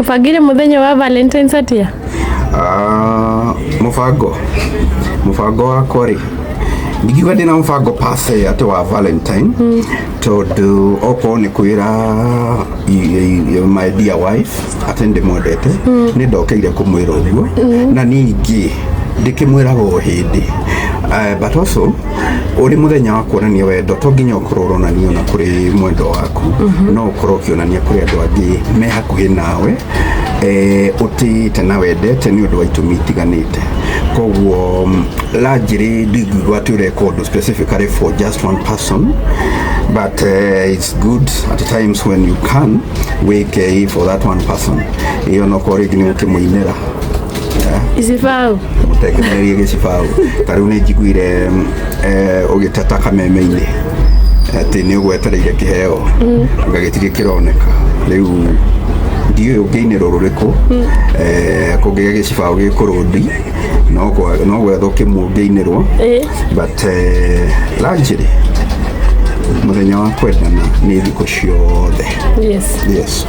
mufagire muthenya wa Valentine satia mufango wakwa ri ndigiwa ndina mufango pase ati wa Valentine tondu okorwo ni kwira my dear wife ati ndimwendete ni ndokeire kumwira uguo na ningi ndikimwiraga o hindi but also uri muthenya wa kuonania wendo to nginya ukorwo uronania na kuri mwendo waku no ukorwo ukionania kuri andu angi me hakuhi nawe utite na wendete ni undu wa itumi itiganite koguo largely ndigigwa tu record specifically for just one person but it's good at times when you can wake for that one person iyo no korigi ni mukimuinera isifau mutekererie gisifau tariu ni njiguire ugiteta kameme-ini ati ni ugwetereire kiheo ngagitire kironeka riu ndiyo ugainero ruriku kugiga gisifau gikurundi no gwetho kimungainirwo but largely muthenya wa kwendana ni thikũ ciothe. Yes.